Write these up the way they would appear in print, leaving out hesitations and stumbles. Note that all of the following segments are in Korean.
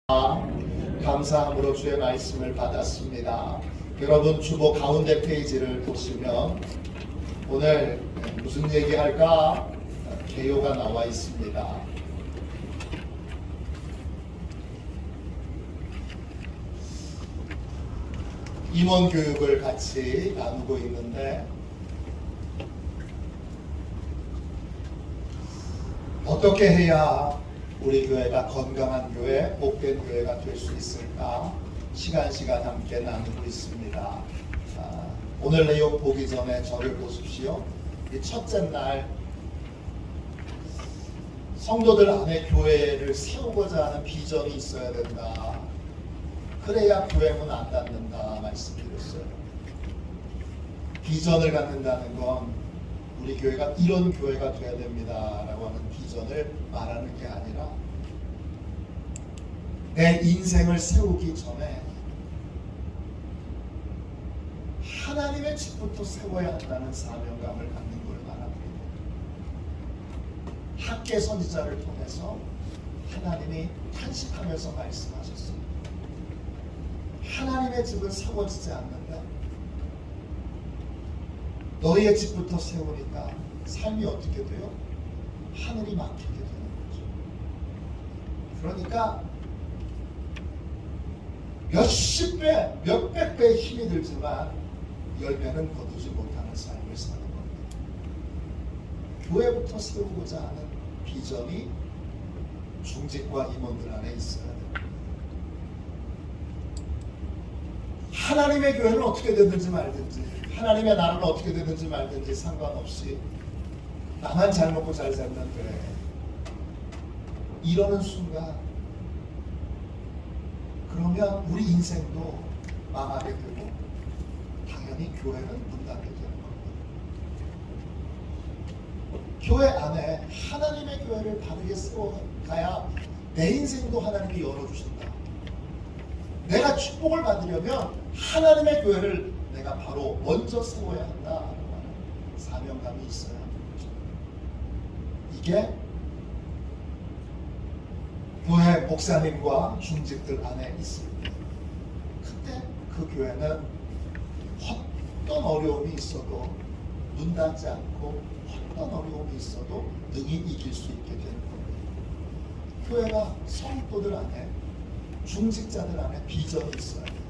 감사함으로 주의 말씀을 받았습니다. 여러분 주보 가운데 페이지를 보시면 오늘 무슨 얘기할까? 개요가 나와 있습니다. 임원 교육을 같이 나누고 있는데 어떻게 해야 우리 교회가 건강한 교회, 복된 교회가 될 수 있을까? 시간 함께 나누고 있습니다. 오늘 내용 보기 전에 저를 보십시오. 이 첫째 날 성도들 안에 교회를 세우고자 하는 비전이 있어야 된다. 그래야 교회 문 안 닫는다 말씀드렸어요. 비전을 갖는다는 건 우리 교회가 이런 교회가 돼야 됩니다 라고 하는 비전을 말하는 게 아니라 내 인생을 세우기 전에 하나님의 집부터 세워야 한다는 사명감을 갖는 걸 말합니다. 학계 선지자를 통해서 하나님이 탄식하면서 말씀하셨습니다. 하나님의 집은 세워지지 않는다. 너희의 집부터 세우니까 삶이 어떻게 돼요? 하늘이 막히게 되는 거죠. 그러니까 몇십 배, 몇백 배의 힘이 들지만 열매는 거두지 못하는 삶을 사는 겁니다. 교회부터 세우고자 하는 비전이 중직과 임원들 안에 있어야 됩니다. 하나님의 교회는 어떻게 되든지 말든지, 하나님의 나라는 어떻게 되든지 말든지 상관없이 나만 잘 먹고 잘 살면 돼. 이러는 순간 그러면 우리 인생도 망하게 되고 당연히 교회는 문 닫게 되는 겁니다. 교회 안에 하나님의 교회를 바르게 세워가야 내 인생도 하나님이 열어주신다. 내가 축복을 받으려면 하나님의 교회를 내가 바로 먼저 세워야 한다라고 하는 사명감이 있어야 하는 거죠. 이게 교회 목사님과 중직들 안에 있습니다. 그때 그 교회는 어떤 어려움이 있어도 문 닫지 않고 어떤 어려움이 있어도 능히 이길 수 있게 되는 겁니다. 교회가 성도들 안에 중직자들 안에 비전이 있어야 돼요.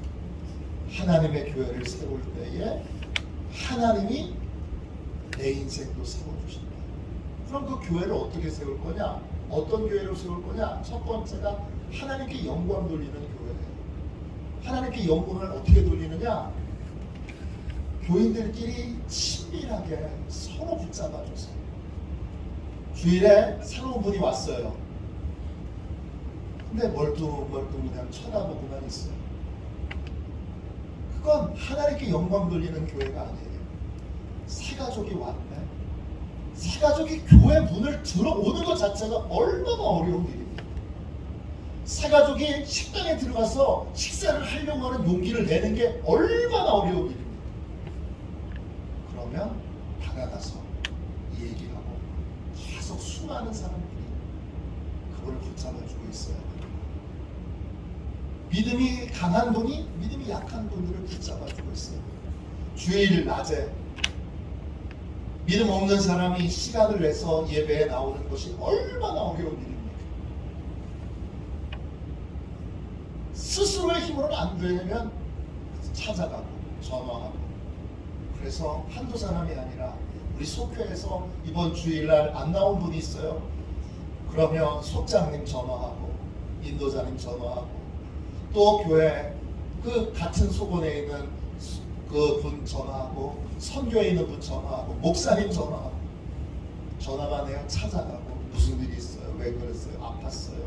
하나님의 교회를 세울 때에 하나님이 내 인생도 세워주신다. 그럼 그 교회를 어떻게 세울 거냐? 어떤 교회로 세울 거냐? 첫 번째가 하나님께 영광 돌리는 교회예요. 하나님께 영광을 어떻게 돌리느냐? 교인들끼리 친밀하게 서로 붙잡아줘서 주일에 새로운 분이 왔어요. 근데 멀뚱멀뚱 그냥 쳐다보고만 있어요. 그건 하나님께 영광 돌리는 교회가 아니에요. 새 가족이 왔네. 새 가족이 교회 문을 들어오는 것 자체가 얼마나 어려운 일입니까? 새 가족이 식당에 들어가서 식사를 하려고 하는 용기를 내는 게 얼마나 어려운 일입니까? 그러면 다가가서 얘기하고 계속 수많은 사람들이 그걸 붙잡아주고 있어야 돼요. 믿음이 강한 분이 믿음이 약한 분들을 붙잡아주고 있어요. 주일 낮에 믿음 없는 사람이 시간을 내서 예배에 나오는 것이 얼마나 어려운 일입니까? 스스로의 힘으로는 안 되면 찾아가고 전화하고, 그래서 한두 사람이 아니라 우리 속회에서 이번 주일날 안 나온 분이 있어요. 그러면 속장님 전화하고 인도자님 전화하고 또 교회 그 같은 소곤에 있는 그 분 전화하고 선교에 있는 분 전화하고 목사님 전화하고 전화만 해요. 찾아가고 무슨 일이 있어요? 왜 그랬어요? 아팠어요?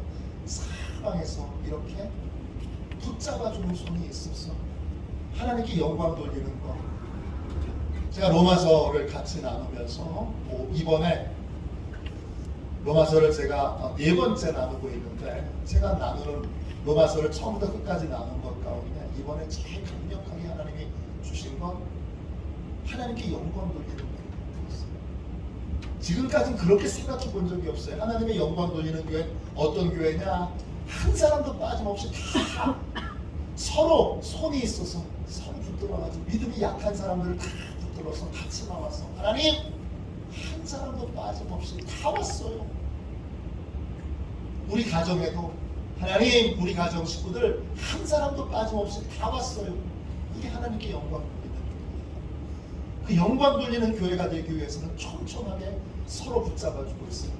사방에서 이렇게 붙잡아주는 손이 있어서 하나님께 영광 돌리는 거. 제가 로마서를 같이 나누면서 이번에 로마서를 제가 4번째 나누고 있는데, 제가 나누는 로마서를 처음부터 끝까지 나눈 것 가운데 이번에 제일 강력하게 하나님이 주신 건 하나님께 영광 돌리는 거였어요. 지금까지는 그렇게 생각해 본 적이 없어요. 하나님의 영광 돌리는 교회는 어떤 교회냐? 한 사람도 빠짐없이 다 서로 손이 있어서 서로 붙들어가지고 믿음이 약한 사람들을 다 붙들어서 같이 나와서 하나님 한 사람도 빠짐없이 다 왔어요. 우리 가정에도 하나님 우리 가정 식구들 한 사람도 빠짐없이 다 왔어요. 이게 하나님께 영광 돌리는 교회예요. 그 영광 돌리는 교회가 되기 위해서는 촘촘하게 서로 붙잡아주고 있어요.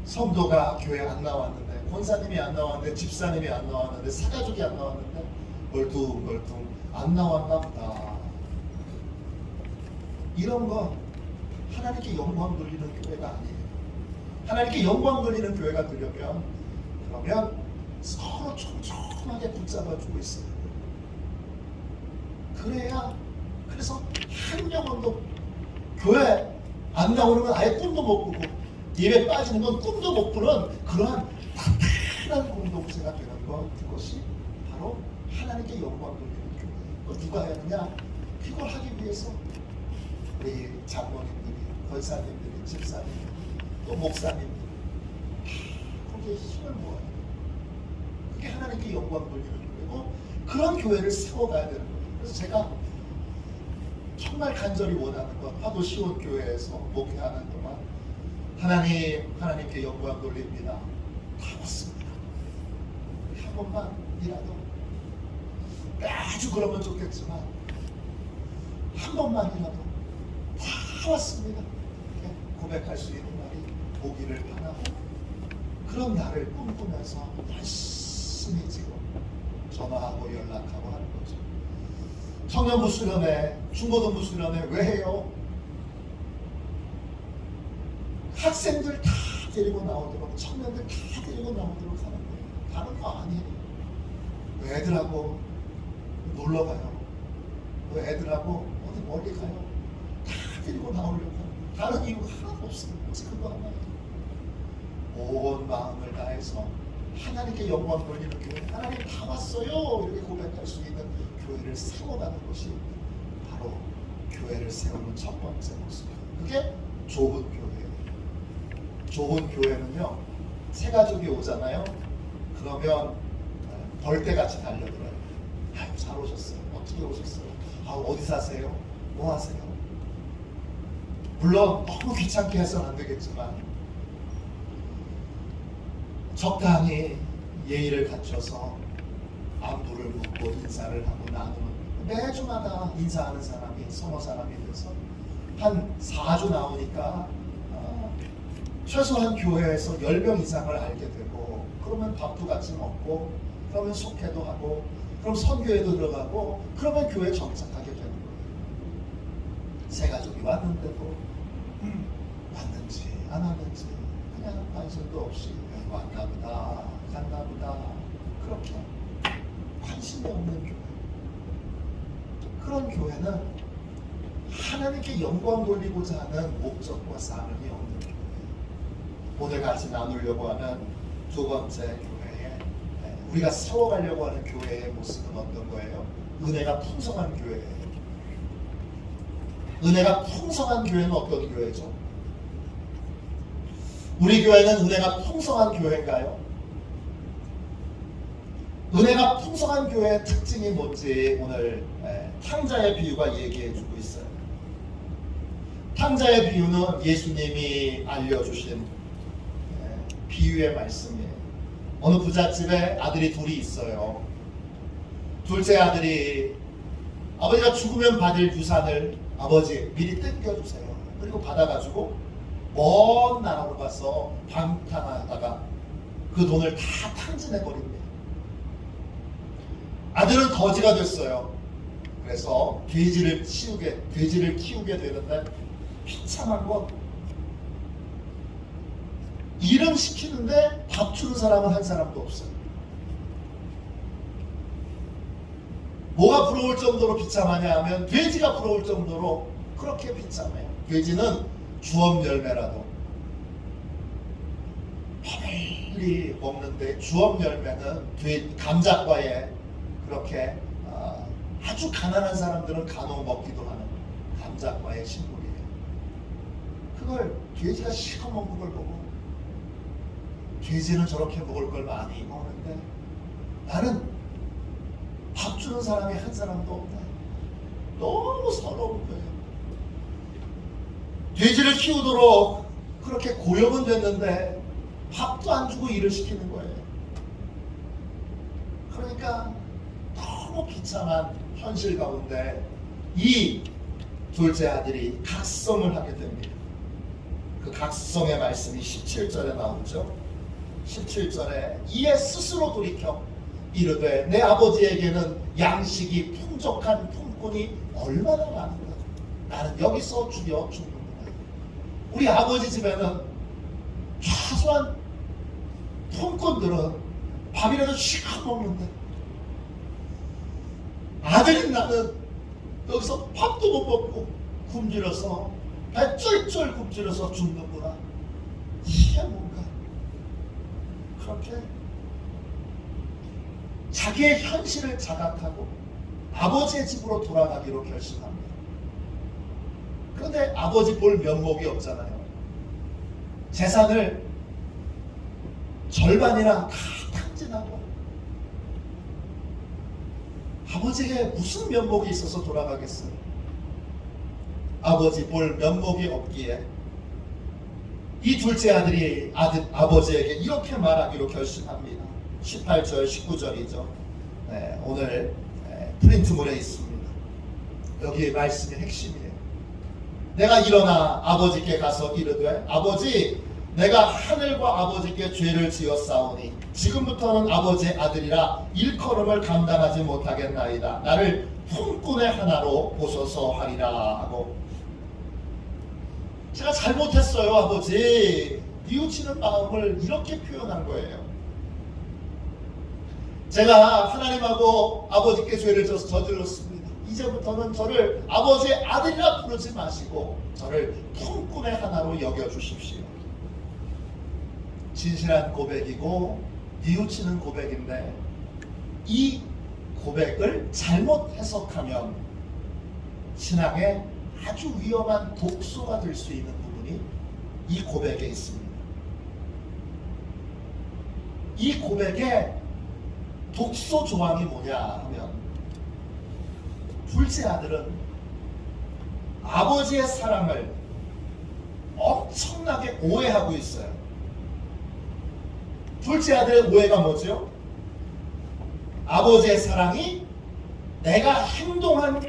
성도가 교회 안 나왔는데, 권사님이 안 나왔는데, 집사님이 안 나왔는데, 사가족이 안 나왔는데 멀뚱멀뚱 안 나왔나 보다. 이런 건 하나님께 영광 돌리는 교회가 아니에요. 하나님께 영광 돌리는 교회가 되려면 그러면 서로 촘촘하게 붙잡아주고 있어요. 그래야, 그래서 한 영혼도 교회 안 나오는 건 아예 꿈도 못 꾸고 예배 빠지는 건 꿈도 못 꾸는 그러한 단단한 공동체가 되는 것, 그것이 바로 하나님께 영광 돌리는 교회예요. 누가 하느냐? 그걸 하기 위해서 우리 장로님들이, 권사님들이, 집사님들이, 또 목사님들이 거기에 힘을 모아요. 그게 하나님께 영광 돌리는 교회고, 그런 교회를 세워가야 되는 거예요. 그래서 제가 정말 간절히 원하는 건 화도 시온 교회에서 목회하는 동안 하나님께 영광 돌립니다. 다 왔습니다. 한 번만이라도, 아주 그러면 좋겠지만 한 번만이라도 다 왔습니다. 이렇게 고백할 수 있는 날이 오기를 바라고, 그런 날을 꿈꾸면서 열심히 지금 전화하고 연락하고 하는 거죠. 청년부 수련회, 중고등부 수련회 왜 해요? 학생들 다 데리고 나오도록, 청년들 다 데리고 나오도록 하는 거예요. 다른 거 아니에요. 애들하고 놀러 가요. 애들하고 어디 멀리 가요. 다 데리고 나오려고 해요. 다른 이유가 하나도 없어요. 그거 하나예요. 온 마음을 다해서 하나님께 영광 돌리는 교회, 하나님 다 왔어요 이렇게 고백할 수 있는 교회를 세워가는 것이 바로 교회를 세우는 첫 번째 모습이에요. 그게 좁은 교회예요. 좁은 교회는요, 새 가족이 오잖아요. 그러면 벌떼같이 달려들어요. 아유, 잘 오셨어요. 어떻게 오셨어요? 아, 어디 사세요? 뭐 하세요? 물론 너무 귀찮게 해서는 안 되겠지만 적당히 예의를 갖춰서 안부를 묻고 인사를 하고 나누는, 매주마다 인사하는 사람이 서너 사람이 돼서 한 4주 나오니까 최소한 교회에서 10명 이상을 알게 되고, 그러면 밥도 같이 먹고, 그러면 속회도 하고, 그럼 선교회도 들어가고, 그러면 교회에 정착하게 되는 거예요. 새 가족이 왔는데도 왔는지 안 왔는지 그냥 관심도 없이 왔나보다 갔나보다, 그렇게 관심이 없는 교회. 그런 교회는 하나님께 영광 돌리고자 하는 목적과 사명이 없는 교회. 오늘 같이 나누려고 하는 두 번째 교회에, 우리가 세워가려고 하는 교회의 모습은 어떤 거예요? 은혜가 풍성한 교회예요. 은혜가 풍성한 교회는 어떤 교회죠? 우리 교회는 은혜가 풍성한 교회인가요? 은혜가 풍성한 교회의 특징이 뭔지 오늘 탕자의 비유가 얘기해주고 있어요. 탕자의 비유는 예수님이 알려주신 비유의 말씀이에요. 어느 부잣집에 아들이 둘이 있어요. 둘째 아들이 아버지가 죽으면 받을 유산을 아버지 미리 땡겨주세요. 그리고 받아가지고 먼 나라로 가서 방탕하다가 그 돈을 다 탕진해버립니다. 아들은 거지가 됐어요. 그래서 돼지를 키우게 되는데, 비참한 건 일은 시키는데 밥 주는 사람은 한 사람도 없어요. 뭐가 부러울 정도로 비참하냐 하면 돼지가 부러울 정도로 그렇게 비참해요. 돼지는 주업 열매라도 빨리 먹는데, 주업 열매는 감작과에 그렇게 아주 가난한 사람들은 간혹 먹기도 하는 감작과의 식물이에요. 그걸 돼지가 시커먼 걸 보고 돼지는 저렇게 먹을 걸 많이 먹는데 나는 밥 주는 사람이 한 사람도 없네. 너무 서러운 거예요. 돼지를 키우도록 그렇게 고용은 됐는데 밥도 안 주고 일을 시키는 거예요. 그러니까 너무 비참한 현실 가운데 이 둘째 아들이 각성을 하게 됩니다. 그 각성의 말씀이 17절에 나오죠. 17절에 이에 스스로 돌이켜 이르되 내 아버지에게는 양식이 풍족한 품꾼이 얼마나 많은가. 나는 여기서 죽여 죽는구나. 우리 아버지 집에는 최소한 품꾼들은 밥이라도 시켜 먹는데 아들인 나는 여기서 밥도 못 먹고 굶주려서 배 쫄쫄 굶주려서 죽는구나. 이게 뭔가 그렇게 자기의 현실을 자각하고 아버지의 집으로 돌아가기로 결심합니다. 그런데 아버지 볼 면목이 없잖아요. 재산을 절반이나 다 탕진하고 아버지에게 무슨 면목이 있어서 돌아가겠어요? 아버지 볼 면목이 없기에 이 둘째 아들이 아버지에게 이렇게 말하기로 결심합니다. 18절 19절이죠. 네, 오늘 프린트물에 있습니다. 여기 말씀의 핵심이에요. 내가 일어나 아버지께 가서 이르되 아버지 내가 하늘과 아버지께 죄를 지었사오니 지금부터는 아버지의 아들이라 일컬음을 감당하지 못하겠나이다. 나를 품꾼의 하나로 보소서 하리라 하고 제가 잘못했어요 아버지. 뉘우치는 마음을 이렇게 표현한 거예요. 제가 하나님하고 아버지께 죄를 저질렀습니다. 이제부터는 저를 아버지의 아들이라 부르지 마시고 저를 품꾼의 하나로 여겨주십시오. 진실한 고백이고 뉘우치는 고백인데 이 고백을 잘못 해석하면 신앙에 아주 위험한 독소가 될 수 있는 부분이 이 고백에 있습니다. 이 고백의 독소 조항이 뭐냐 하면 둘째 아들은 아버지의 사랑을 엄청나게 오해하고 있어요. 둘째 아들의 오해가 뭐죠? 아버지의 사랑이 내가 행동한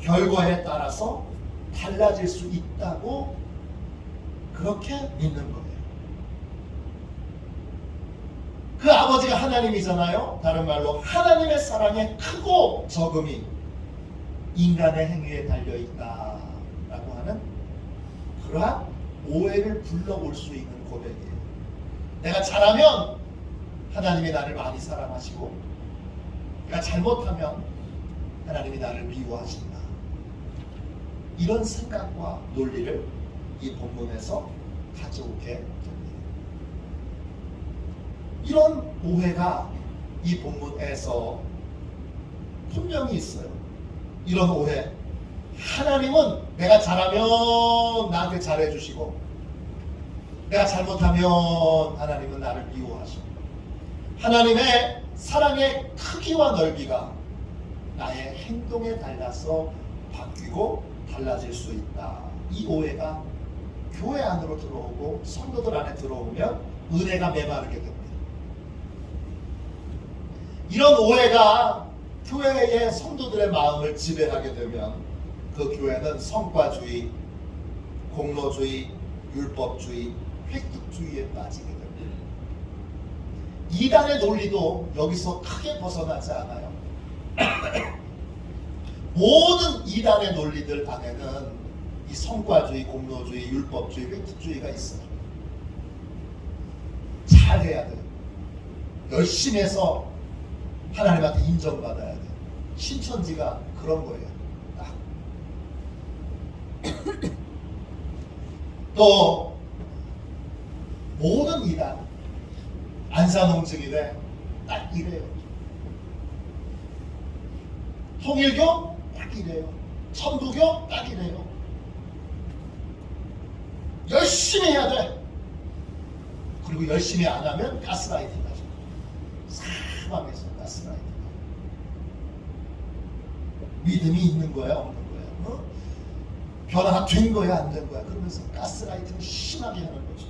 결과에 따라서 달라질 수 있다고 그렇게 믿는 거예요. 그 아버지가 하나님이잖아요. 다른 말로 하나님의 사랑의 크고 적음이 인간의 행위에 달려있다라고 하는 그러한 오해를 불러올 수 있는 고백이에요. 내가 잘하면 하나님이 나를 많이 사랑하시고 내가 잘못하면 하나님이 나를 미워하신다. 이런 생각과 논리를 이 본문에서 가져오게 됩니다. 이런 오해가 이 본문에서 분명히 있어요. 이런 오해. 하나님은 내가 잘하면 나한테 잘해주시고 내가 잘못하면 하나님은 나를 미워하시고 하나님의 사랑의 크기와 넓이가 나의 행동에 달라서 바뀌고 달라질 수 있다. 이 오해가 교회 안으로 들어오고 성도들 안에 들어오면 은혜가 메마르게 됩니다. 이런 오해가 교회의 성도들의 마음을 지배하게 되면 그 교회는 성과주의, 공로주의, 율법주의, 획득주의에 빠지게 됩니다. 이단의 논리도 여기서 크게 벗어나지 않아요. 모든 이단의 논리들 안에는 이 성과주의, 공로주의, 율법주의, 획득주의가 있어요. 잘해야 돼요. 열심히 해서 하나님한테 인정받아야 돼요. 신천지가 그런 거예요. 또 모든 이단 안산홍증이래 딱 이래요. 통일교 딱 이래요. 천부교 딱 이래요. 열심히 해야 돼. 그리고 열심히 안 하면 가스라이팅 하죠. 사방에서 가스라이팅. 믿음이 있는 거야 없는 거야? 어? 변화된 거야 안 된 거야? 그러면서 가스라이팅을 심하게 하는 거죠.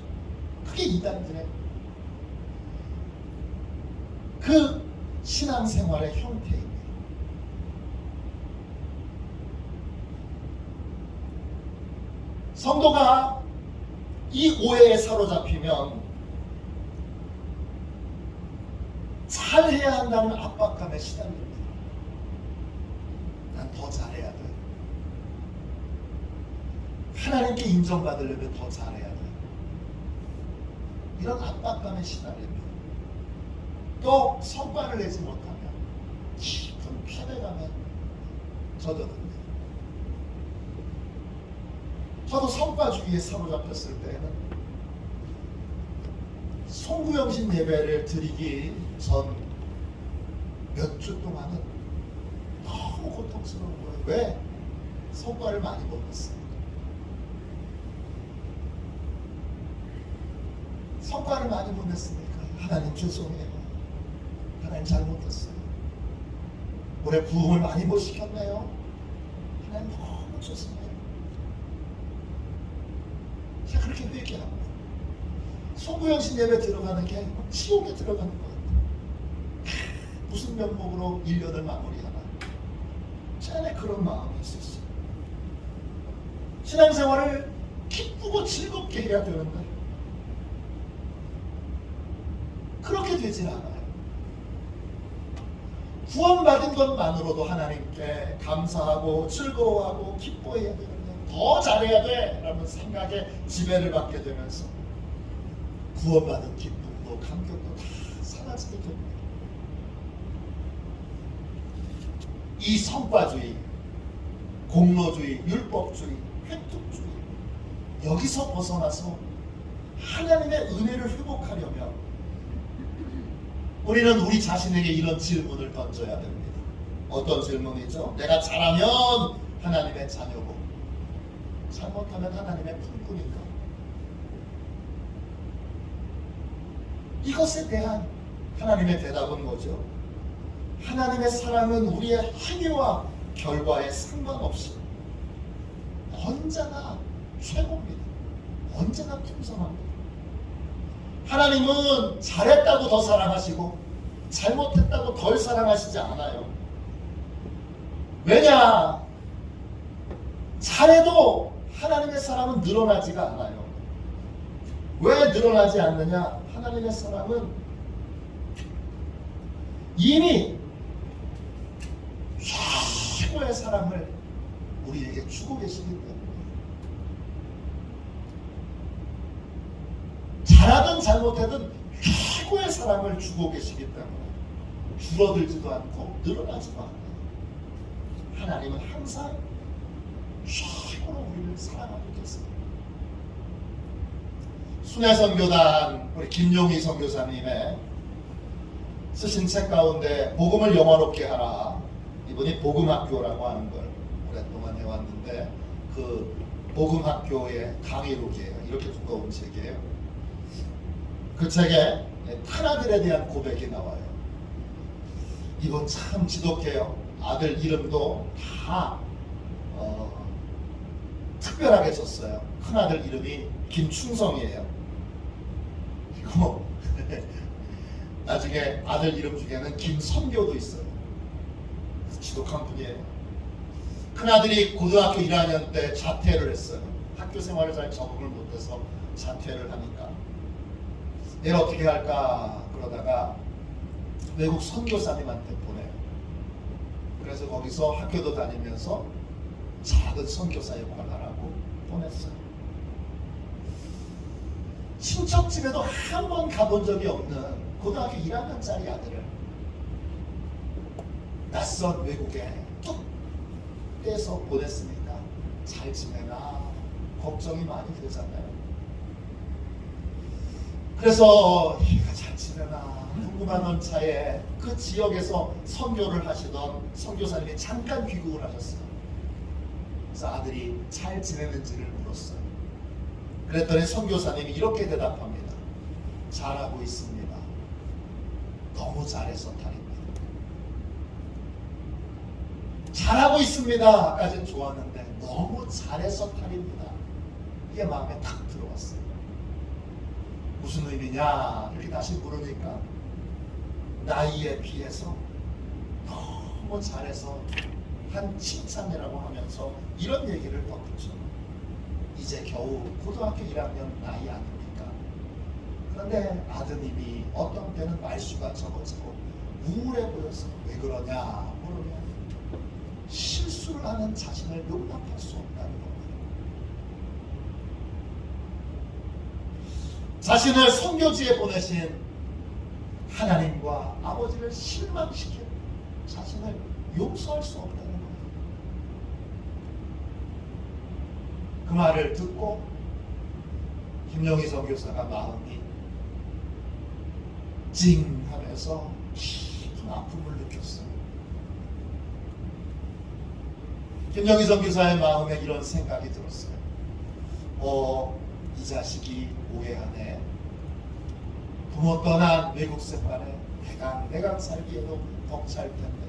그게 이단들의 그 신앙생활의 형태입니다. 성도가 이 오해에 사로잡히면 잘해야 한다는 압박감에 시달립니다. 난 더 잘해야 돼. 하나님께 인정받으려면 더 잘해야 돼. 이런 압박감에 시달립니다. 또 성과를 내지 못하면 깊은 패배감에 젖어듭니다. 저도 성과주의에 사로잡혔을 때는 송구영신 예배를 드리기 전 몇 주 동안은 너무 고통스러운 거예요. 왜? 성과를 많이 못 냈습니다. 성과를 많이 못 냈으니까 하나님 죄송해요. 하나님 잘못했어요. 올해 부흥을 많이 못 시켰네요. 하나님 너무 죄송해요. 제가 그렇게 회개하고 송구영신 예배 들어가는 게 지옥에 들어가는 것 같아요. 무슨 명목으로 1년을 마무리하나. 제 안에 그런 마음이 있었어요. 신앙생활을 기쁘고 즐겁게 해야 되는데 그렇게 되질 않아요. 구원받은 것만으로도 하나님께 감사하고 즐거워하고 기뻐해야 되는데 더 잘해야 돼 라는 생각에 지배를 받게 되면서 구원받은 기쁨도 감격도 다 사라지게 됩니다. 이 성과주의, 공로주의, 율법주의, 획득주의 여기서 벗어나서 하나님의 은혜를 회복하려면 우리는 우리 자신에게 이런 질문을 던져야 됩니다. 어떤 질문이죠? 내가 잘하면 하나님의 자녀고 잘못하면 하나님의 품꾼인가? 이것에 대한 하나님의 대답은 뭐죠? 하나님의 사랑은 우리의 행위와 결과에 상관없이 언제나 최고입니다. 언제나 풍성합니다. 하나님은 잘했다고 더 사랑하시고 잘못했다고 덜 사랑하시지 않아요. 왜냐? 잘해도 하나님의 사랑은 늘어나지가 않아요. 왜 늘어나지 않느냐? 하나님의 사랑은 이미 최고의 사랑을 우리에게 주고 계시기 때문에 잘하든 잘못하든 최고의 사랑을 주고 계시기 때문에 줄어들지도 않고 늘어나지도 않아요. 하나님은 항상 최고로 우리를 사랑하고 계십니다. 순회선교단 우리 김용희 선교사님의 쓰신 책 가운데 복음을 영화롭게 하라, 이분이 복음학교라고 하는 걸 오랫동안 해왔는데 그 복음학교의 강의록이에요. 이렇게 두꺼운 책이에요. 그 책에 타나들에 대한 고백이 나와요. 이건 참 지독해요. 아들 이름도 다 특별하게 썼어요. 큰아들 이름이 김충성이에요. 그리고 나중에 아들 이름 중에는 김선교도 있어요. 지독한 분이에요. 큰아들이 고등학교 1학년 때 자퇴를 했어요. 학교 생활을 잘 적응을 못해서 자퇴를 하니까 내가 어떻게 할까 그러다가 외국 선교사님한테 보내요. 그래서 거기서 학교도 다니면서 작은 선교사 역할을 하라고 보냈어요. 친척집에도 한 번 가본 적이 없는 고등학교 1학년짜리 아들을 낯선 외국에 뚝 떼서 보냈으니까 잘 지내나 걱정이 많이 되잖아요. 그래서 얘가 잘 지내나 궁금한 차에 그 지역에서 선교를 하시던 선교사님이 잠깐 귀국을 하셨어요. 그래서 아들이 잘 지내는지를 물었어요. 그랬더니 선교사님이 이렇게 대답합니다. 잘하고 있습니다. 너무 잘해서 탈입니다. 잘하고 있습니다까지는 좋았는데 너무 잘해서 탈입니다. 이게 마음에 탁 들어왔어요. 무슨 의미냐 이렇게 다시 물으니까 나이에 비해서 너무 잘해서 한 칭찬이라고 하면서 이런 얘기를 덧붙여. 이제 겨우 고등학교 1학년 나이 아닙니까? 그런데 아드님이 어떤 때는 말수가 적어지고 우울해 보여서 왜 그러냐 물으면 실수를 하는 자신을 용납할 수 없다는 겁니다. 자신을 선교지에 보내신 하나님과 아버지를 실망시킨 자신을 용서할 수 없다는 거예요. 그 말을 듣고 김영희 선교사가 마음이 찡 하면서 깊은 아픔을 느꼈어요. 김영희 선교사의 마음에 이런 생각이 들었어요. 이 자식이 오해하네. 부모 떠난 외국 생활에 내가 살기에도 벅찰 텐데,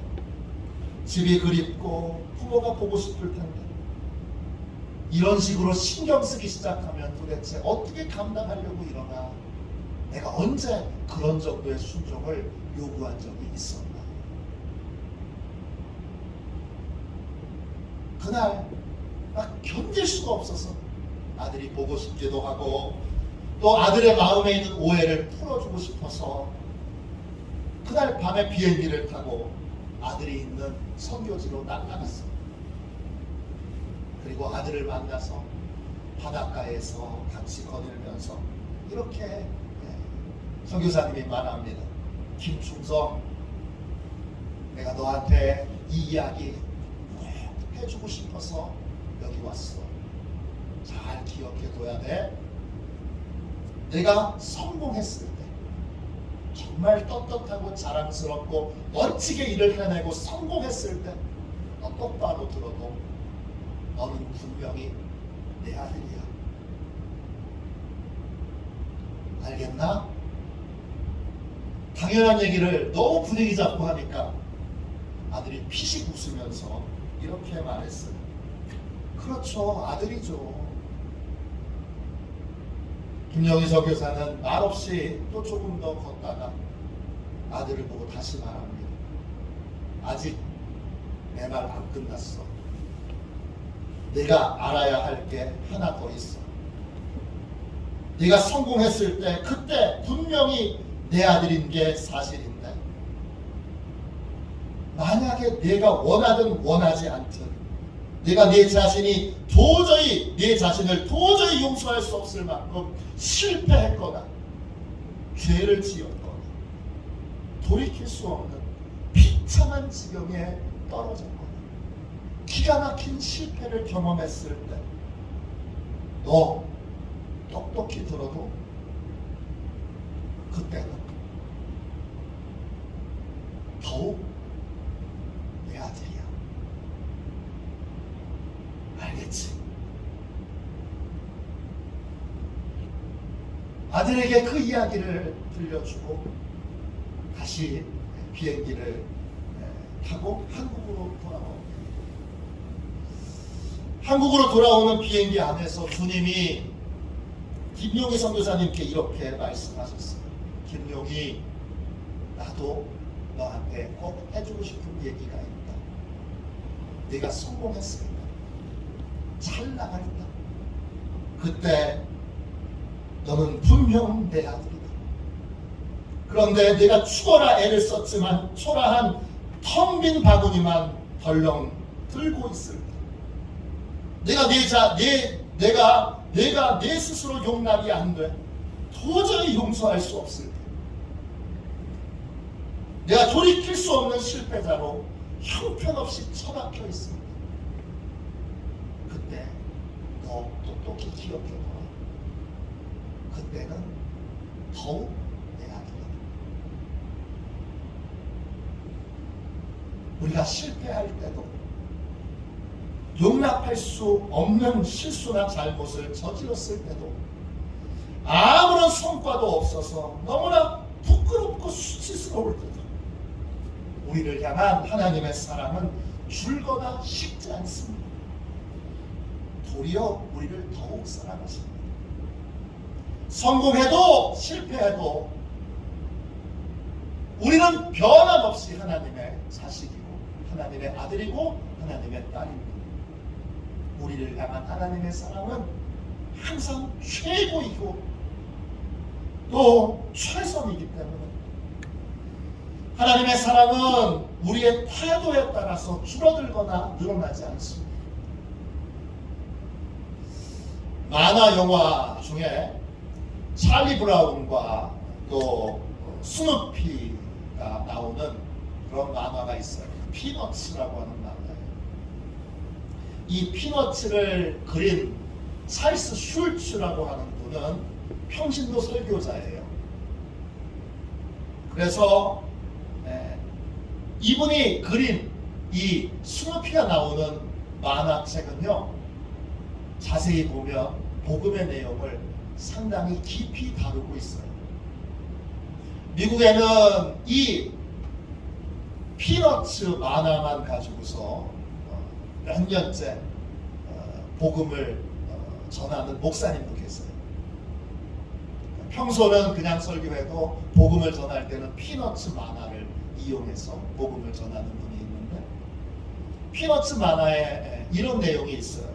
집이 그립고 부모가 보고 싶을 텐데, 이런 식으로 신경 쓰기 시작하면 도대체 어떻게 감당하려고 이러나. 내가 언제 그런 정도의 순종을 요구한 적이 있었나. 그날 막 견딜 수가 없어서 아들이 보고 싶기도 하고 또 아들의 마음에 있는 오해를 풀어주고 싶어서 그날 밤에 비행기를 타고 아들이 있는 선교지로 날아갔어요. 그리고 아들을 만나서 바닷가에서 같이 거닐면서 이렇게 선교사님이 말합니다. 김충성, 내가 너한테 이 이야기 꼭 해주고 싶어서 여기 왔어. 잘 기억해둬야 돼. 내가 성공했을 때, 정말 떳떳하고 자랑스럽고 멋지게 일을 해내고 성공했을 때, 너 똑바로 들어도 너는 분명히 내 아들이야. 알겠나? 당연한 얘기를 너무 분위기 잡고 하니까 아들이 피식 웃으면서 이렇게 말했어요. 그렇죠, 아들이죠. 김영희 선교사는 말없이 또 조금 더 걷다가 아들을 보고 다시 말합니다. 아직 내 말 안 끝났어. 내가 알아야 할 게 하나 더 있어. 네가 성공했을 때 그때 분명히 내 아들인 게 사실인데, 만약에 내가 원하든 원하지 않든 내가 내 자신을 도저히 용서할 수 없을 만큼 실패했거나 죄를 지었거나 돌이킬 수 없는 비참한 지경에 떨어졌거나 기가 막힌 실패를 경험했을 때, 너 똑똑히 들어도 그때는 더욱 내 아들이야. 알겠지? 아들에게 그 이야기를 들려주고 다시 비행기를 타고 한국으로 돌아오는 비행기 안에서 주님이 김용희 선교사님께 이렇게 말씀하셨어요. 김용희, 나도 너한테 꼭 해주고 싶은 얘기가 있다. 네가 성공했을 때, 잘 나갈 때, 그때 너는 분명 내 아들이다. 그런데 내가 죽어라 애를 썼지만 초라한 텅 빈 바구니만 덜렁 들고 있을 때, 내가 내 스스로 용납이 안 돼. 도저히 용서할 수 없을 때, 내가 돌이킬 수 없는 실패자로 형편없이 처박혀 있습니다. 그때 너 똑똑히 기억해둬라. 그때는 더욱 내 아들이다. 우리가 실패할 때도, 용납할 수 없는 실수나 잘못을 저질렀을 때도 아무런 성과도 없어서 너무나 부끄럽고 수치스러울 때도 우리를 향한 하나님의 사랑은 줄거나 식지 않습니다. 도리어 우리를 더욱 사랑하십니다. 성공해도 실패해도 우리는 변함없이 하나님의 자식이고 하나님의 아들이고 하나님의 딸입니다. 우리를 향한 하나님의 사랑은 항상 최고이고 또 최선이기 때문에 하나님의 사랑은 우리의 태도에 따라서 줄어들거나 늘어나지 않습니다. 만화 영화 중에 찰리 브라운과 또 스누피가 나오는 그런 만화가 있어요. 피너츠라고 하는 만화예요. 이 피너츠를 그린 찰스 슐츠라고 하는 분은 평신도 설교자예요. 그래서 이분이 그린 이 스누피가 나오는 만화책은요, 자세히 보면 복음의 내용을 상당히 깊이 다루고 있어요. 미국에는 이 피너츠 만화만 가지고서 몇 년째 복음을 전하는 목사님도 계세요. 평소는 그냥 설교해도 복음을 전할 때는 피너츠 만화를 이용해서 복음을 전하는 분이 있는데, 피너츠 만화에 이런 내용이 있어요.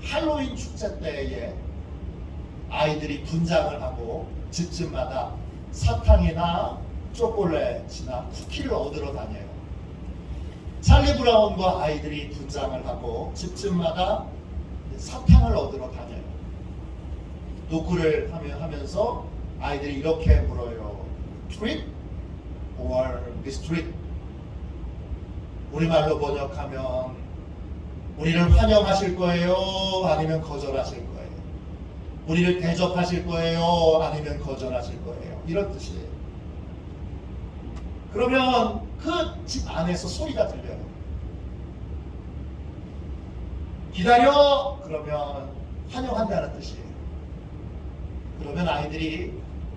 할로윈 축제 때에 아이들이 분장을 하고 집집마다 사탕이나 초콜릿이나 쿠키를 얻으러 다녀요. 찰리 브라운과 아이들이 분장을 하고 집집마다 사탕을 얻으러 다녀요. 노크를 하면서 아이들이 이렇게 물어요. Treat or mistreat? 우리말로 번역하면 우리를 환영하실 거예요? 아니면 거절하실 거예요? 우리를 대접하실 거예요? 아니면 거절하실 거예요? 이런 뜻이에요. 그러면 그 집 안에서 소리가 들려요. 기다려! 그러면 환영한다는 뜻이에요. 그러면 아이들이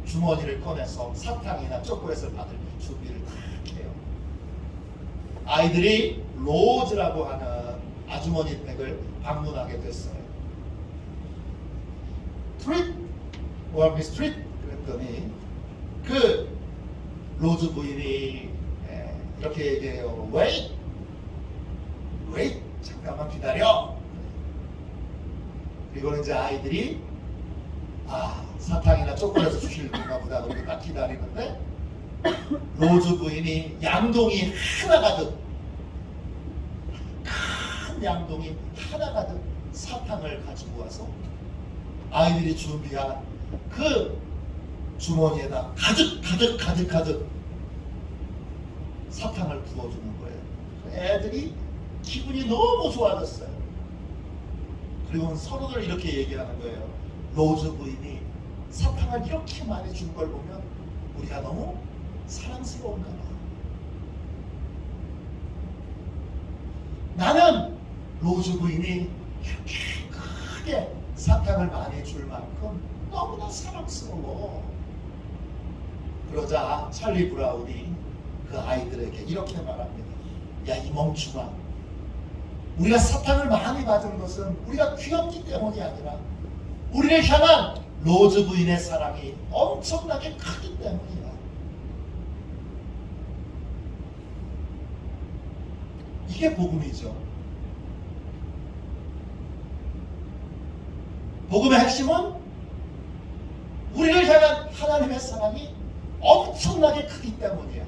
주머니를 꺼내서 사탕이나 초콜릿을 받을 준비를 다 해요. 아이들이 로즈라고 하는 아주머니 댁을 방문하게 됐어요. Treat or mistreat? 그랬더니 그 로즈 부인이 이렇게 얘기해요. Wait! Wait! 잠깐만 기다려! 그리고 이제 아이들이 사탕이나 초콜릿을 주실까 보다 그렇게 딱 기다리는데, 로즈 부인이 양동이 하나 가득, 큰 양동이 하나 가득 사탕을 가지고 와서 아이들이 준비한 그 주머니에다 가득 사탕을 부어주는 거예요. 애들이 기분이 너무 좋아졌어요. 그리고 서로들 이렇게 얘기하는 거예요. 로즈 부인이 사탕을 이렇게 많이 준 걸 보면 우리가 너무 사랑스러운가 봐. 나는 로즈 부인이 이렇게 크게 사탕을 많이 줄 만큼 너무나 사랑스러워. 그러자 찰리 브라운이 그 아이들에게 이렇게 말합니다. 야, 이 멍충아, 우리가 사탕을 많이 받은 것은 우리가 귀엽기 때문이 아니라 우리를 향한 로즈 부인의 사랑이 엄청나게 크기 때문이야. 이게 복음이죠. 복음의 핵심은 우리를 향한 하나님의 사랑이 엄청나게 크기 때문이야.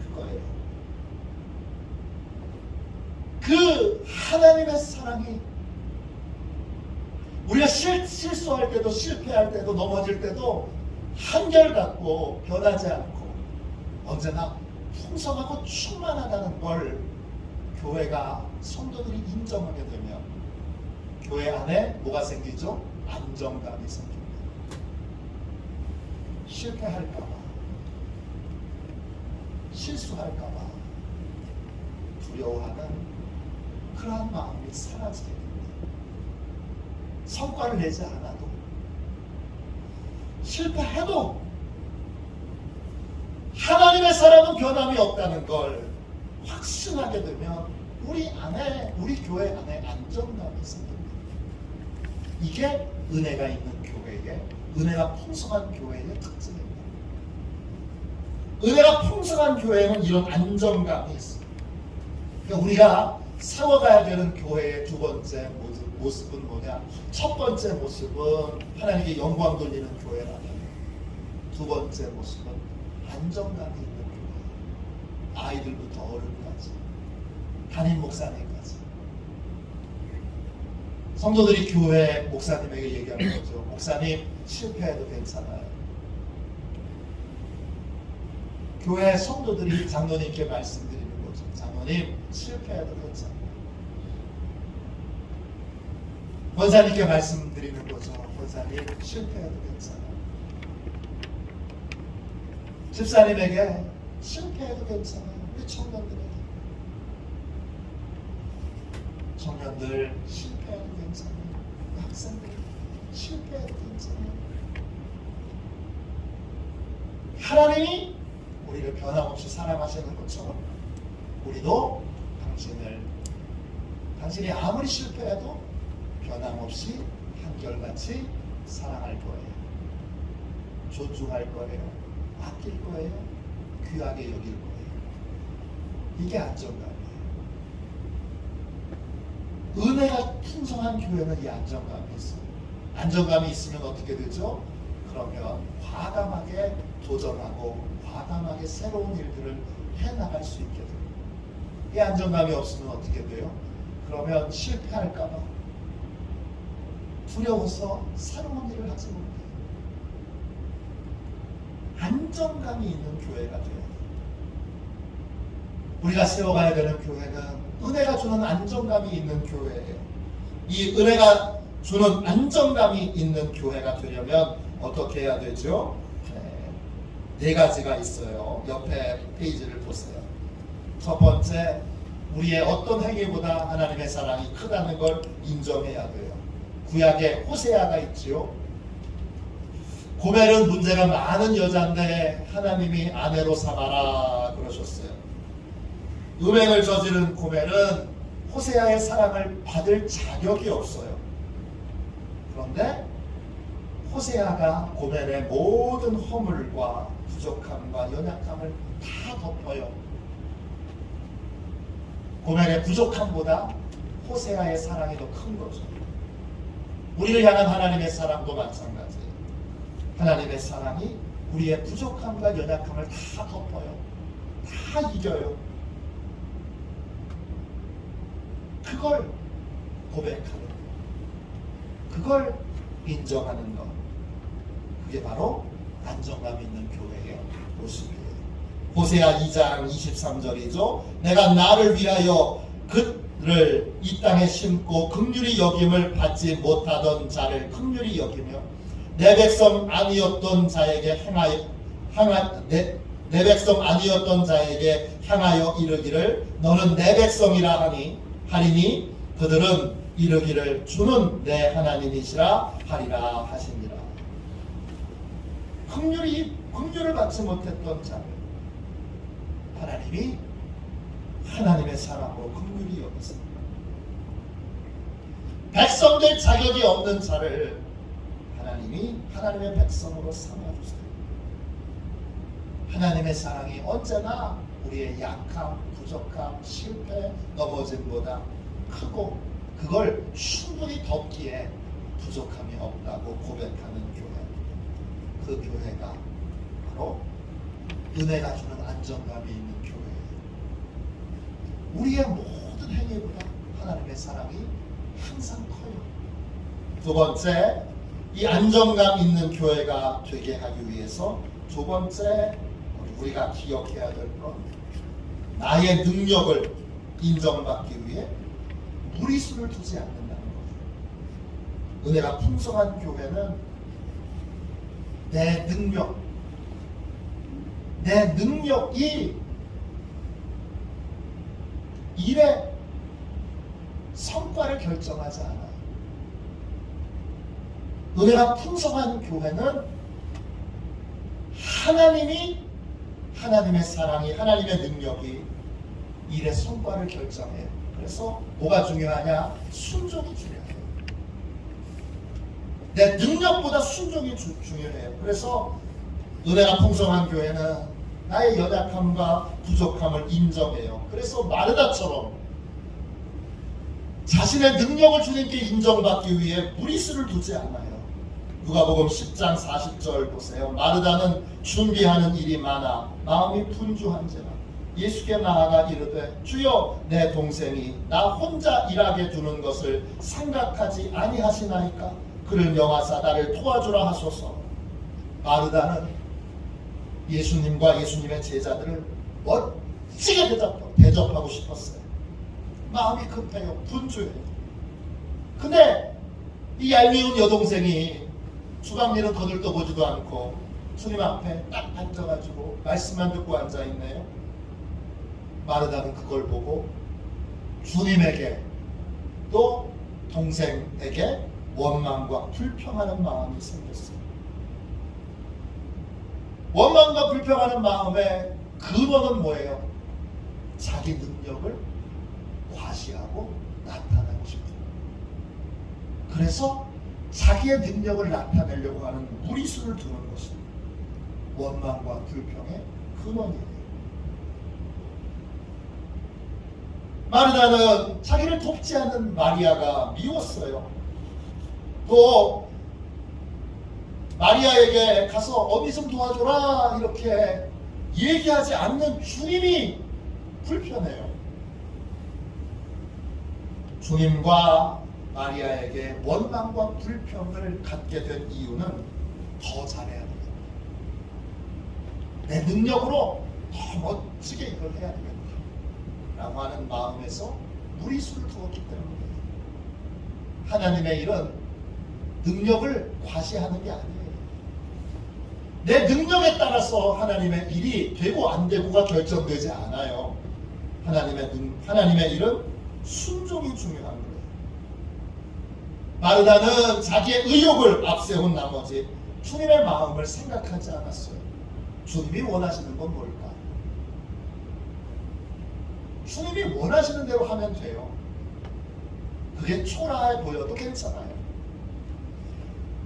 그거예요. 그 하나님의 사랑이 우리가 실수할 때도 실패할 때도 넘어질 때도 한결같고 변하지 않고 언제나 풍성하고 충만하다는 걸 교회가 성도들이 인정하게 되면 교회 안에 뭐가 생기죠? 안정감이 생깁니다. 실패할까봐, 실수할까봐 두려워하는 그러한 마음이 사라지게 됩니다. 성과를 내지 않아도 실패해도 하나님의 사랑은 변함이 없다는 걸 확신하게 되면 우리 안에, 우리 교회 안에 안정감이 생깁니다. 이게 은혜가 있는 교회의, 은혜가 풍성한 교회의 특징입니다. 은혜가 풍성한 교회는 이런 안정감이 있습니다. 그러니까 우리가 세워가야 되는 교회의 두 번째 모습은 뭐냐? 첫 번째 모습은 하나님께 영광 돌리는 교회라면, 두 번째 모습은 안정감이 있는 교회. 아이들부터 어른까지, 담임 목사님까지. 성도들이 교회 목사님에게 얘기하는 거죠. 목사님, 실패해도 괜찮아요. 교회 성도들이 장로님께 말씀드리는 거죠. 장로님, 실패해도 괜찮아요. 권사님께 말씀드리는 거죠. 권사님, 실패해도 괜찮아요. 집사님에게 실패해도 괜찮아요. 우리 청년들에게, 청년들 실패해도 괜찮아요. 학생들 실패해도 괜찮아요. 하나님이 우리를 변함없이 사랑하시는 것처럼 우리도 당신이 아무리 실패해도 변함없이 한결같이 사랑할 거예요. 존중할 거예요. 아낄 거예요. 귀하게 여길 거예요. 이게 안정감이에요. 은혜가 풍성한 교회는 이 안정감이 있어요. 안정감이 있으면 어떻게 되죠? 그러면 과감하게 도전하고 과감하게 새로운 일들을 해나갈 수 있게 됩니다. 이 안정감이 없으면 어떻게 돼요? 그러면 실패할까봐 두려워서 새로운 일을 하지 못해요. 안정감이 있는 교회가 돼요. 우리가 세워가야 되는 교회는 은혜가 주는 안정감이 있는 교회예요. 이 은혜가 주는 안정감이 있는 교회가 되려면 어떻게 해야 되죠? 네 가지가 있어요. 옆에 페이지를 보세요. 첫 번째, 우리의 어떤 행위보다 하나님의 사랑이 크다는 걸 인정해야 돼요. 구약에 호세아가 있지요. 고멜은 문제가 많은 여자인데 하나님이 아내로 삼아라 그러셨어요. 음행을 저지른 고멜은 호세아의 사랑을 받을 자격이 없어요. 그런데 호세아가 고멜의 모든 허물과 부족함과 연약함을 다 덮어요. 고멜의 부족함보다 호세아의 사랑이 더 큰 거죠. 우리를 향한 하나님의 사랑도 마찬가지예요. 하나님의 사랑이 우리의 부족함과 연약함을 다 덮어요. 다 이겨요. 그걸 고백하는 것, 그걸 인정하는 것, 그게 바로 안정감 있는 교회의 모습이에요. 호세아 2장 23절이죠. 내가 나를 위하여 그를 이 땅에 심고 긍휼히 여김을 받지 못하던 자를 긍휼히 여기며 내 백성 아니었던 자에게 내 백성 아니었던 자에게 향하여 이르기를 너는 내 백성이라 하리니 그들은 이르기를 주는 내 하나님이시라 하리라 하시니라. 긍휼을 받지 못했던 자를 하나님이 하나님의 사랑으로 긍휼히 여기십니다. 백성 될 자격이 없는 자를 하나님이 하나님의 백성으로 삼아주세요. 하나님의 사랑이 언제나 우리의 약함, 부족함, 실패, 넘어짐보다 크고 그걸 충분히 덮기에 부족함이 없다고 고백하는 교회. 그 교회가 바로 은혜가 주는 안정감이 있는 교회예요. 우리의 모든 행위보다 하나님의 사랑이 항상 커요. 두 번째, 이 안정감 있는 교회가 되게 하기 위해서 두 번째 우리가 기억해야 될 것, 나의 능력을 인정받기 위해 무리수를 두지 않는다는 거예요. 은혜가 풍성한 교회는 내 능력이 일의 성과를 결정하지 않아요. 은혜가 풍성한 교회는 하나님의 사랑이, 하나님의 능력이 일의 성과를 결정해요. 그래서 뭐가 중요하냐? 순종이 중요해요. 내 능력보다 순종이 중요해요. 그래서 은혜가 풍성한 교회는 나의 연약함과 부족함을 인정해요. 그래서 마르다처럼 자신의 능력을 주님께 인정받기 위해 무리수를 두지 않아요. 누가복음 10장 40절 보세요. 마르다는 준비하는 일이 많아 마음이 분주한지라 예수께 나아가 이르되 주여 내 동생이 나 혼자 일하게 두는 것을 생각하지 아니하시나이까 그를 명하사 나를 도와주라 하소서. 마르다는 예수님과 예수님의 제자들을 멋지게 대접하고 싶었어요. 마음이 급해요. 분주해요. 근데 이 얄미운 여동생이 주방 일은 거들떠보지도 않고 주님 앞에 딱 앉아가지고 말씀만 듣고 앉아있네요. 마르다는 그걸 보고 주님에게 또 동생에게 원망과 불평하는 마음이 생겼어요. 원망과 불평하는 마음의 근원은 뭐예요? 자기 능력을 과시하고 나타내고 싶어요. 그래서 자기의 능력을 나타내려고 하는 무리수를 두는 것이 원망과 불평의 근원이에요. 마르다는 자기를 돕지 않는 마리아가 미웠어요. 또 마리아에게 가서 어미 좀 도와줘라 이렇게 얘기하지 않는 주님이 불편해요. 주님과 마리아에게 원망과 불평을 갖게 된 이유는 더 잘해야 되겠다. 내 능력으로 더 멋지게 이걸 해야 되겠다 라고 하는 마음에서 무리수를 두었기 때문에 하나님의 일은 능력을 과시하는 게 아니에요. 내 능력에 따라서 하나님의 일이 되고 안 되고가 결정되지 않아요. 하나님의 일은 순종이 중요한 거예요. 마르다는 자기의 의욕을 앞세운 나머지 주님의 마음을 생각하지 않았어요. 주님이 원하시는 건 뭘까? 주님이 원하시는 대로 하면 돼요. 그게 초라해 보여도 괜찮아요.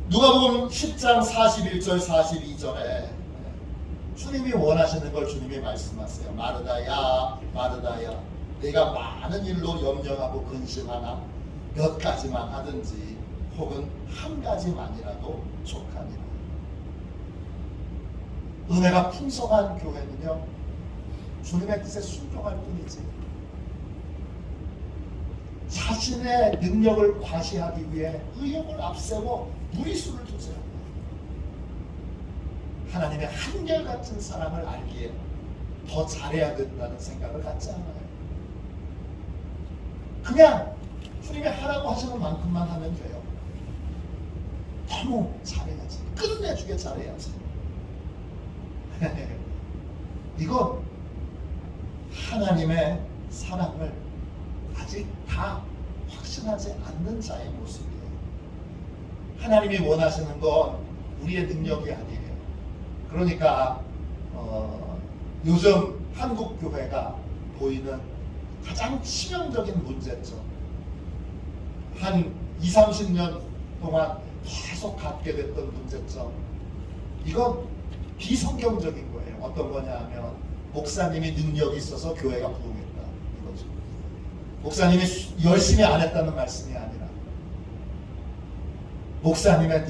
누가복음 10장 41절 42절에 주님이 원하시는 걸 주님이 말씀하세요. 마르다야 마르다야 내가 많은 일로 염려하고 근심하나 몇 가지만 하든지 혹은 한 가지만이라도 족하니라. 은혜가 풍성한 교회는요 주님의 뜻에 순종할 뿐이지 자신의 능력을 과시하기 위해 의욕을 앞세워 무리수를 두지 않아요. 하나님의 한결같은 사랑을 알기에 더 잘해야 된다는 생각을 갖지 않아요. 그냥 주님이 하라고 하시는 만큼만 하면 돼요. 너무 잘해야지. 끝내주게 잘해야지. 이건 하나님의 사랑을 아직 다 확신하지 않는 자의 모습이에요. 하나님이 원하시는 건 우리의 능력이 아니에요. 그러니까 요즘 한국 교회가 보이는 가장 치명적인 문제점, 한 20-30년 동안 계속 갖게 됐던 문제점, 이건 비성경적인 거예요. 어떤 거냐 하면 목사님이 능력이 있어서 교회가 부흥했다 이거죠. 목사님이 열심히 안 했다는 말씀이 아니라 목사님의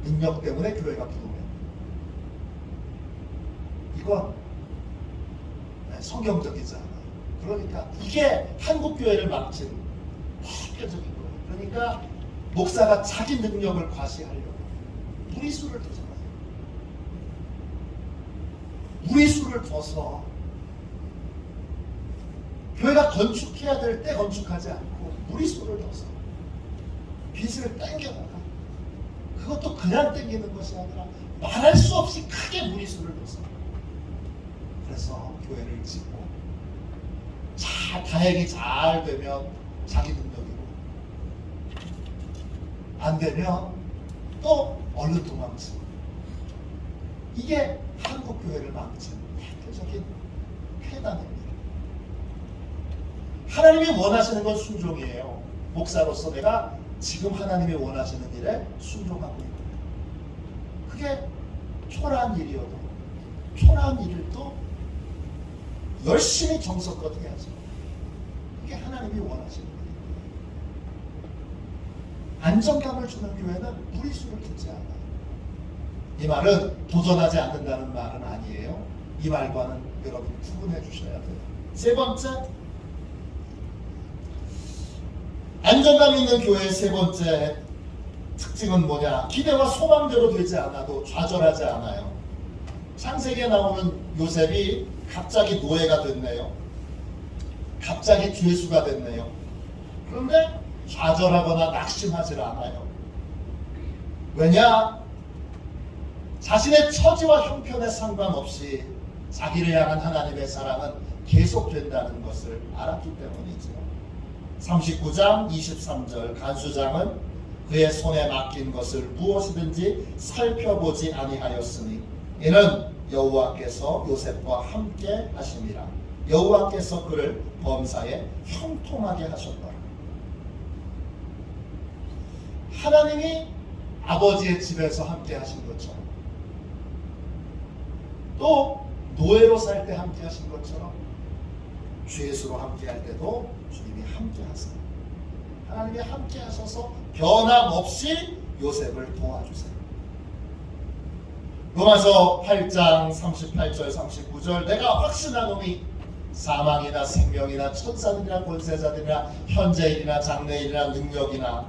능력 때문에 교회가 부흥했다. 이건 성경적이지 않아요. 그러니까 이게 한국 교회를 망친 대표적인 거예요. 그러니까 목사가 자기 능력을 과시하려고 무리수를 두잖아요. 무리수를 둬서 교회가 건축해야 될 때 건축하지 않고 무리수를 둬서 빚을 땡겨다가 그것도 그냥 땡기는 것이 아니라 말할 수 없이 크게 무리수를 둬서 그래서 교회를 짓고 다행히 잘 되면 자기 능력이고 안 되면 또 얼른 도망치고 이게 한국 교회를 망친 대표적인 폐단입니다. 하나님이 원하시는 건 순종이에요. 목사로서 내가 지금 하나님이 원하시는 일에 순종하고 있는 거예요. 그게 초라한 일이어도 초라한 일을 또 열심히 정성껏 해야죠. 그게 하나님이 원하시는 거예요. 안정감을 주는 교회는 무리수를 두지 않아요. 이 말은 도전하지 않는다는 말은 아니에요. 이 말과는 여러분 구분해 주셔야 돼요. 세 번째, 안정감 있는 교회의 세 번째 특징은 뭐냐? 기대와 소망대로 되지 않아도 좌절하지 않아요. 창세기에 나오는 요셉이 갑자기 노예가 됐네요. 갑자기 죄수가 됐네요. 그런데 좌절하거나 낙심하지 않아요. 왜냐? 자신의 처지와 형편에 상관없이 자기를 향한 하나님의 사랑은 계속된다는 것을 알았기 때문이죠. 39장 23절 간수장은 그의 손에 맡긴 것을 무엇이든지 살펴보지 아니하였으니 이는 여호와께서 요셉과 함께 하심이라. 여호와께서 그를 범사에 형통하게 하셨더라. 하나님이 아버지의 집에서 함께 하신 것처럼 또 노예로 살 때 함께 하신 것처럼 죄수로 함께 할 때도 주님이 함께 하세요. 하나님이 함께 하셔서 변함없이 요셉을 도와주세요. 로마서 8장 38절 39절 내가 확신하노니 사망이나 생명이나 천사들이나 권세자들이나 현재일이나 장래일이나 능력이나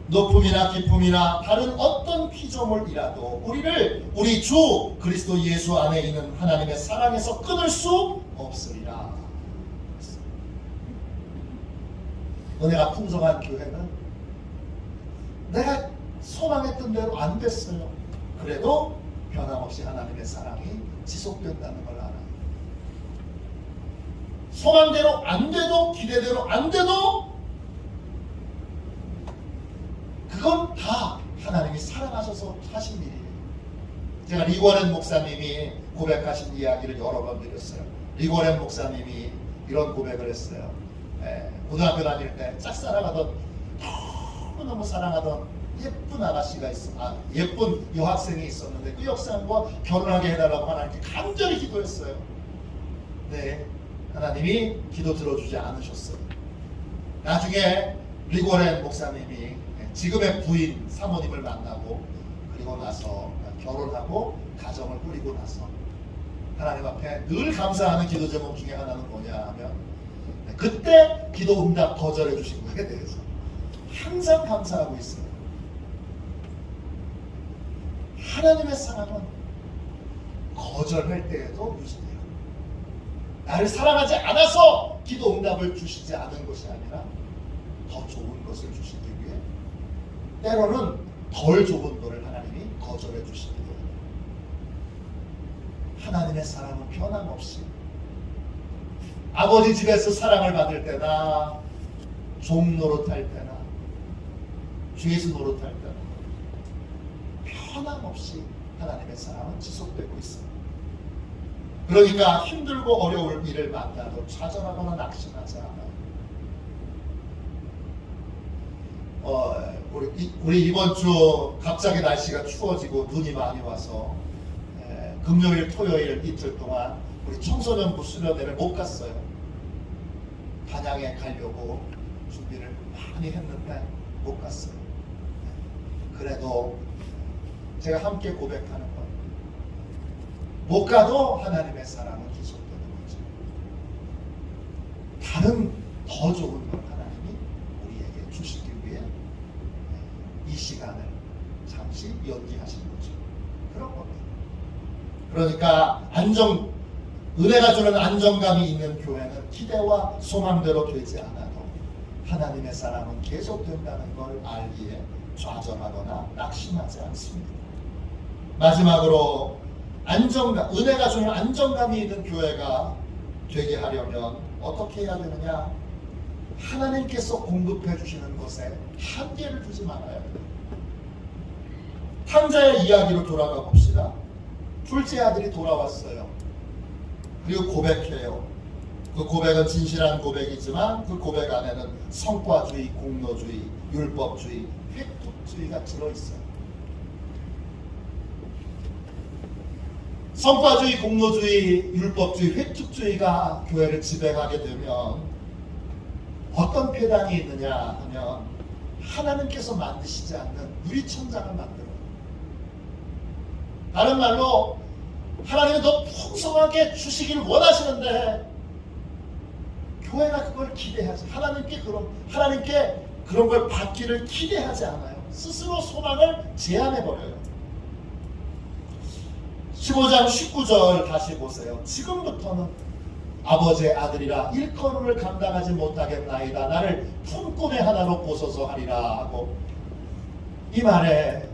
높음이나 깊음이나 다른 어떤 피조물이라도 우리를 우리 주 그리스도 예수 안에 있는 하나님의 사랑에서 끊을 수 없으리라. 은혜가 풍성한 교회는 내가 소망했던 대로 안 됐어요. 그래도 변함없이 하나님의 사랑이 지속된다는 걸 알아요. 소망대로 안 돼도 기대대로 안 돼도 그건 다 하나님이 사랑하셔서 하신 일이에요. 제가 리고렌 목사님이 고백하신 이야기를 여러 번 드렸어요. 리고렌 목사님이 이런 고백을 했어요. 고등학교 다닐 때 짝사랑하던 너무너무 사랑하던 예쁜 아가씨가 예쁜 여학생이 있었는데 그 여학생과 결혼하게 해달라고 하나님께 간절히 기도했어요. 네, 하나님이 기도 들어주지 않으셨어요. 나중에 리고렌 목사님이 지금의 부인 사모님을 만나고 그리고 나서 결혼하고 가정을 꾸리고 나서 하나님 앞에 늘 감사하는 기도 제목 중에 하나는 뭐냐 하면 그때 기도 응답 거절해 주신 거에 대해서 항상 감사하고 있어요. 하나님의 사랑은 거절할 때에도 유지돼요. 나를 사랑하지 않아서 기도 응답을 주시지 않은 것이 아니라 더 좋은 것을 주시기 위해 때로는 덜 좋은 것을 하나님이 거절해 주시기도 해요. 하나님의 사랑은 변함없이 아버지 집에서 사랑을 받을 때나 종 노릇할 때나 죄수 노릇할 때나 변함없이 하나님의 사랑은 지속되고 있습니다. 그러니까 힘들고 어려울 일을 만나도 좌절하거나 낙심하지 않아요. 우리 이번 주 갑자기 날씨가 추워지고 눈이 많이 와서 금요일, 토요일 이틀 동안 우리 청소년부 수련회를 못 갔어요. 단양에 가려고 준비를 많이 했는데 못 갔어요. 그래도 제가 함께 고백하는 건 못 가도 하나님의 사랑은 계속되는 거죠. 다른 더 좋은 걸 하나님이 우리에게 주시기 위해 이 시간을 잠시 연기하신 거죠. 그런 겁니다. 그러니까 은혜가 주는 안정감이 있는 교회는 기대와 소망대로 되지 않아도 하나님의 사랑은 계속된다는 걸 알기에 좌절하거나 낙심하지 않습니다. 마지막으로 은혜가 주는 안정감이 있는 교회가 되게 하려면 어떻게 해야 되느냐? 하나님께서 공급해 주시는 것에 한계를 두지 말아야 돼요. 탕자의 이야기로 돌아가 봅시다. 봅시다. 둘째 아들이 돌아왔어요. 그리고 고백해요. 그 고백은 진실한 고백이지만 그 고백 안에는 성과주의, 공로주의, 율법주의, 획득주의가 들어있어요. 성과주의, 공로주의, 율법주의, 획득주의가 교회를 지배하게 되면 어떤 폐단이 있느냐 하면 하나님께서 만드시지 않는 유리천장을 만들어요. 다른 말로 하나님이 더 풍성하게 주시기를 원하시는데 교회가 그걸 기대하지, 하나님께 그런 걸 받기를 기대하지 않아요. 스스로 소망을 제한해버려요. 15장 19절 다시 보세요. 지금부터는 아버지의 아들이라 일거를 감당하지 못하겠나이다. 나를 품꾼의 하나로 보소서 하리라 하고, 이 말에,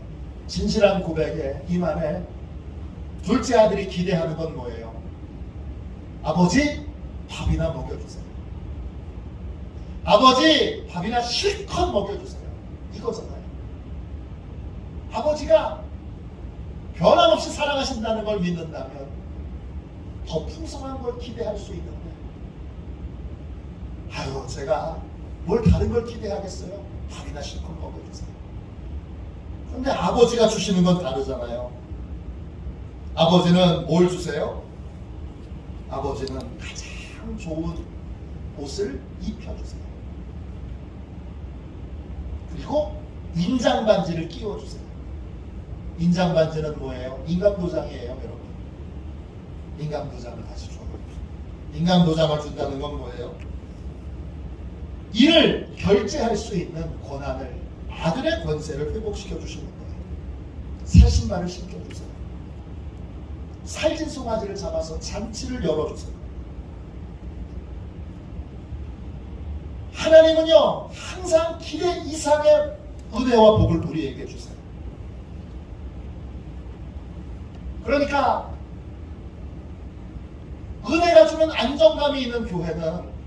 진실한 고백에 이 말에 둘째 아들이 기대하는 건 뭐예요? 아버지, 밥이나 먹여주세요. 아버지, 밥이나 실컷 먹여주세요. 이거잖아요. 아버지가 변함없이 사랑하신다는 걸 믿는다면 더 풍성한 걸 기대할 수 있는데, 아유, 제가 뭘 다른 걸 기대하겠어요? 밥이나 실컷 먹여주세요. 그런데 아버지가 주시는 건 다르잖아요. 아버지는 뭘 주세요? 아버지는 가장 좋은 옷을 입혀주세요. 그리고 인장반지를 끼워주세요. 인장반지는 뭐예요? 인감도장이에요, 여러분. 인감도장을 다시 줘요. 인감도장을 준다는 건 뭐예요? 이를 결제할 수 있는 권한을, 아들의 권세를 회복시켜 주시는 거예요. 새 신발을 신겨주세요. 살찐 송아지를 잡아서 잔치를 열어주세요. 하나님은요, 항상 기대 이상의 은혜와 복을 우리에게 주세요. 그러니까 은혜가 주는 안정감이 있는 교회는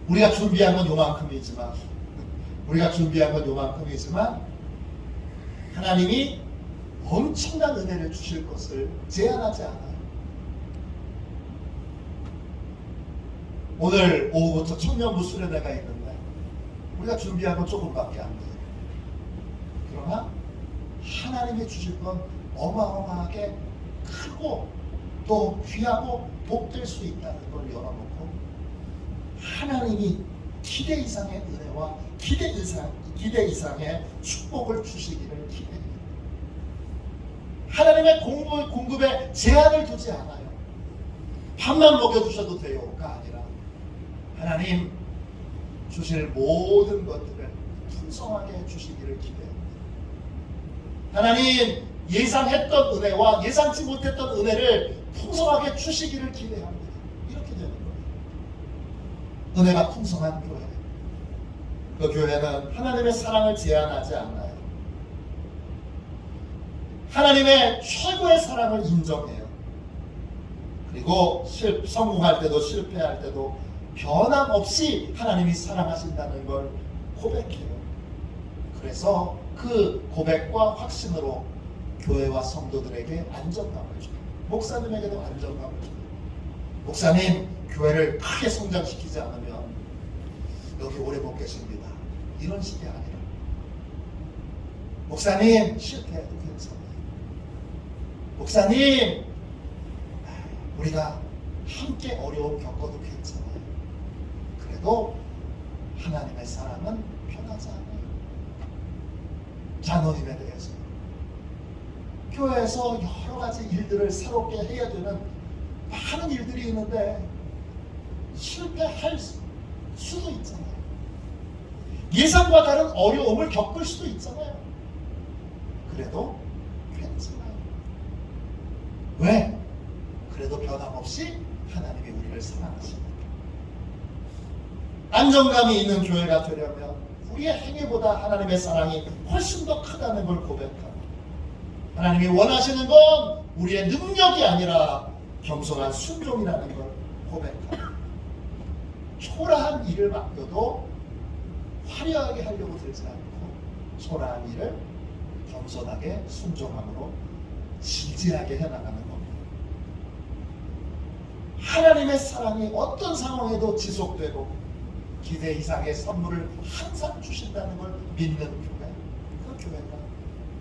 우리가 준비한 건 요만큼이지만 하나님이 엄청난 은혜를 주실 것을 제한하지 않아요. 오늘 오후부터 청년부 수련회가 있는데 우리가 준비한 건 조금밖에 안 돼요. 그러나 하나님이 주실 건 어마어마하게 크고 또 귀하고 복될 수 있다는 걸 열어놓고, 하나님이 기대 이상의 은혜와 기대 이상의 축복을 주시기를 기대해요. 하나님의 공급에 제한을 두지 않아요. 밥만 먹여주셔도 돼요가 아니라 하나님 주실 모든 것들을 풍성하게 주시기를 기대합니다. 하나님 예상했던 은혜와 예상치 못했던 은혜를 풍성하게 주시기를 기대합니다. 이렇게 되는 거예요. 은혜가 풍성한 교회. 그 교회는 하나님의 사랑을 제한하지 않아요. 하나님의 최고의 사랑을 인정해요. 그리고 성공할 때도 실패할 때도 변함없이 하나님이 사랑하신다는 걸 고백해요. 그래서 그 고백과 확신으로 교회와 성도들에게 안정감을 줘요. 목사님에게도 안정감을 줘요. 목사님, 교회를 크게 성장시키지 않으면 여기 오래 못 계십니다. 이런 식이 아니라, 목사님 실패해도 괜찮아요. 목사님, 우리가 함께 어려움 겪어도 괜찮아요. 그래도 하나님의 사랑은 변하지 않아요. 자녀님에 대해서 교회에서 여러 가지 일들을 새롭게 해야 되는 많은 일들이 있는데 실패할 수도 있잖아요. 예상과 다른 어려움을 겪을 수도 있잖아요. 그래도 괜찮아요. 왜? 그래도 변함없이 하나님이 우리를 사랑하십니다. 안정감이 있는 교회가 되려면 우리의 행위보다 하나님의 사랑이 훨씬 더 크다는 걸 고백하고, 하나님이 원하시는 건 우리의 능력이 아니라 겸손한 순종이라는 걸 고백하고, 초라한 일을 맡겨도 화려하게 하려고 들지 않고 초라한 일을 겸손하게 순종함으로 진지하게 해나가는 겁니다. 하나님의 사랑이 어떤 상황에도 지속되고 기대 이상의 선물을 항상 주신다는 걸 믿는 교회, 그 교회가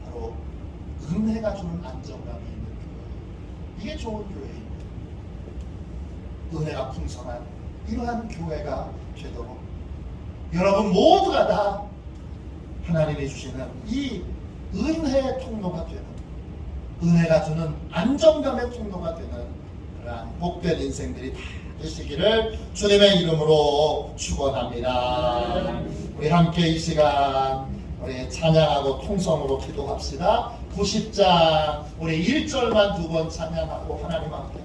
바로 은혜가 주는 안정감이 있는 교회, 이게 좋은 교회입니다. 은혜가 풍성한 이러한 교회가 되도록 여러분 모두가 다 하나님이 주시는 이 은혜의 통로가 되는, 은혜가 주는 안정감의 통로가 되는 그러한 복된 인생들이 다 되시기를 주님의 이름으로 축원합니다. 우리 함께 이 시간 우리 찬양하고 통성으로 기도합시다. 90장 우리 1절만 두 번 찬양하고 하나님 앞에,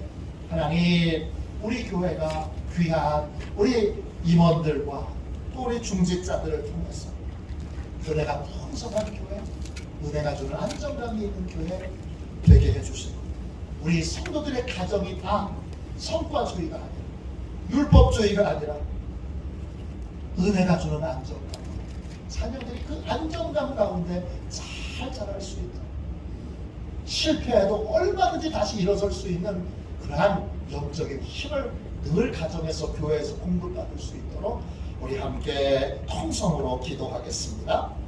하나님 우리 교회가 귀한 우리 임원들과 또 우리 중직자들을 통해서 은혜가 풍성한 교회, 은혜가 주는 안정감이 있는 교회 되게 해주시고, 우리 성도들의 가정이 다 성과주의가 아니라 율법주의가 아니라 은혜가 주는 안정감, 자녀들이 그 안정감 가운데 잘 자랄 수 있다. 실패해도 얼마든지 다시 일어설 수 있는 그러한 영적인 힘을 늘 가정에서 교회에서 공급받을 수 있도록 우리 함께 통성으로 기도하겠습니다.